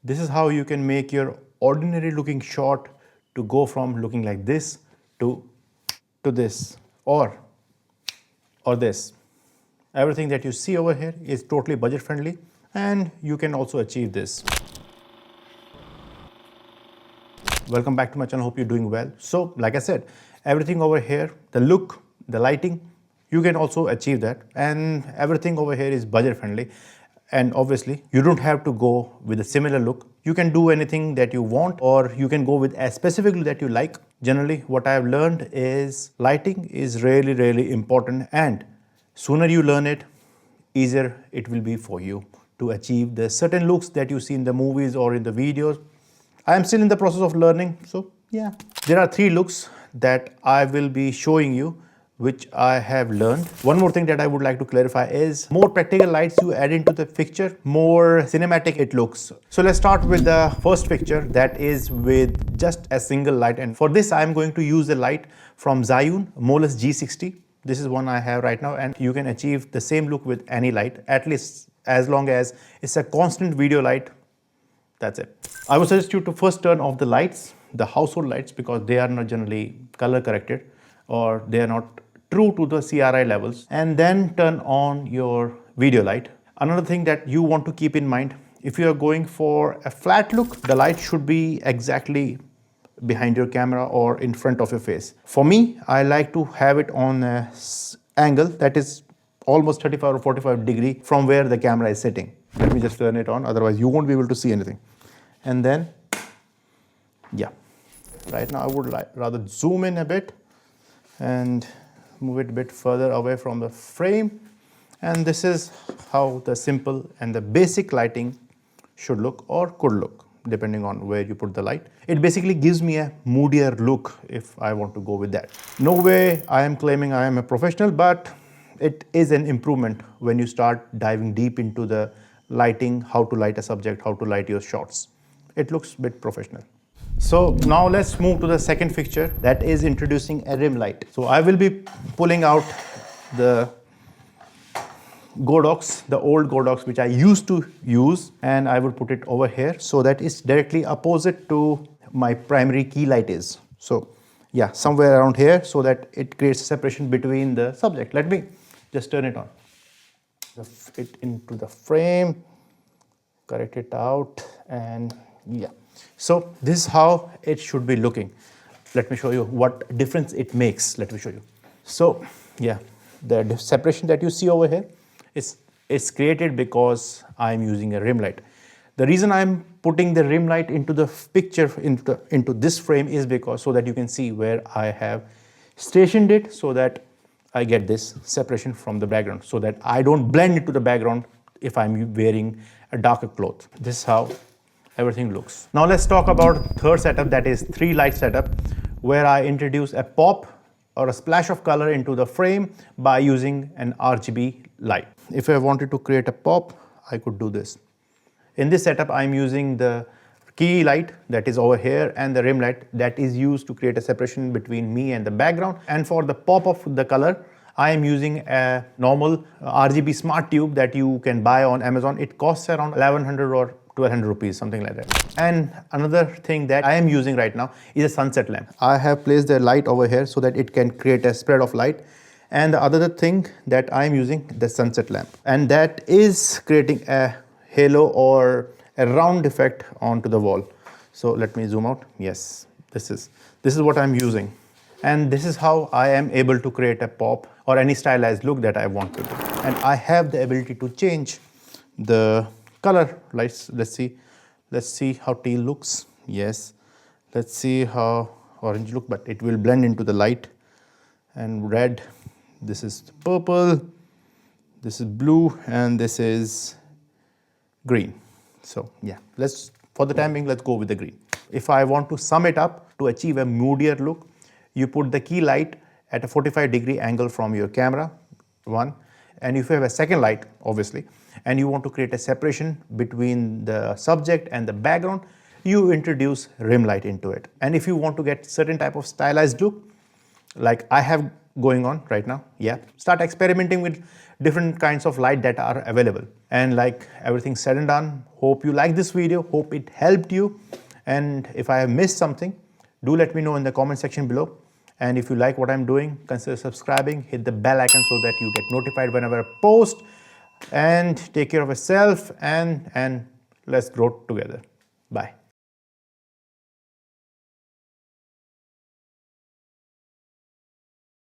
This is how you can make your ordinary looking shot to go from looking like this to this or this. Everything that you see over here is totally budget friendly, and you can also achieve this. Welcome back to my channel. Hope you're doing well. So like I said, everything over here, the look, the lighting, you can also achieve that, and everything over here is budget friendly. And obviously you don't have to go with a similar look. You can do anything that you want, or you can go with a specific look that you like. Generally what I have learned is lighting is really important, and sooner you learn it, easier it will be for you to achieve the certain looks that you see in the movies or in the videos. I am still in the process of learning, so yeah. There are 3 looks that I will be showing you, which I have learned. One more thing that I would like to clarify is, more practical lights you add into the picture, more cinematic it looks. So let's start with the first picture, that is with just a single light. And for this I am going to use a light from Zhiyun Molus G60. This is one I have right now, and you can achieve the same look with any light, at least as long as it's a constant video light. That's it. I would suggest you to first turn off the lights, the household lights, because they are not generally color corrected, or they are not true to the CRI levels, and then turn on your video light. Another thing that you want to keep in mind, if you are going for a flat look, the light should be exactly behind your camera or in front of your face. For me, I like to have it on an angle that is almost 35 or 45 degree from where the camera is sitting. Let me just turn it on, otherwise you won't be able to see anything. And then, yeah, right now I would rather zoom in a bit and move it a bit further away from the frame. And this is how the simple and the basic lighting should look, or could look, depending on where you put the light. It basically gives me a moodier look if I want to go with that. No way I am claiming I am a professional, but it is an improvement when you start diving deep into the lighting, how to light a subject, how to light your shots. It looks a bit professional. So now let's move to the second picture, that is introducing a rim light. So I will be pulling out the Godox, the old Godox which I used to use, and I will put it over here so that it's directly opposite to my primary key light is. So yeah, somewhere around here, so that it creates a separation between the subject. Let me just turn it on. Fit into the frame, correct it out, and yeah. So this is how it should be looking. Let me show you what difference it makes. Let me show you. So yeah, the separation that you see over here is created because I'm using a rim light. The reason I'm putting the rim light into the picture, into this frame, is because so that you can see where I have stationed it, so that I get this separation from the background, so that I don't blend into the background if I'm wearing a darker cloth. This is how everything looks. Now let's talk about third setup, that is 3 light setup, where I introduce a pop or a splash of color into the frame by using an RGB light. If I wanted to create a pop, I could do this. In this setup, I'm using the key light that is over here and the rim light that is used to create a separation between me and the background. And for the pop of the color, I am using a normal RGB smart tube that you can buy on Amazon. It costs around 1100 or 1200 rupees, something like that. And another thing that I am using right now is a sunset lamp. I have placed the light over here so that it can create a spread of light. And the other thing that I am using, the sunset lamp, and that is creating a halo or a round effect onto the wall. So let me zoom out. Yes, this is what I'm using, and this is how I am able to create a pop or any stylized look that I want to do. And I have the ability to change the color lights. Let's see how teal looks. Yes, let's see how orange look, but it will blend into the light. And red, this is purple, this is blue, and this is green. So yeah, for the time being, let's go with the green. If I want to sum it up to achieve a moodier look, you put the key light at a 45-degree angle from your camera, one, and if you have a second light, obviously, and you want to create a separation between the subject and the background, you introduce rim light into it. And if you want to get certain type of stylized look, like I have going on right now. Yeah, start experimenting with different kinds of light that are available. And like everything said and done, hope you like this video, hope it helped you. And if I have missed something, do let me know in the comment section below. And if you like what I'm doing, consider subscribing, hit the bell icon so that you get notified whenever I post. And take care of yourself, and let's grow together. Bye.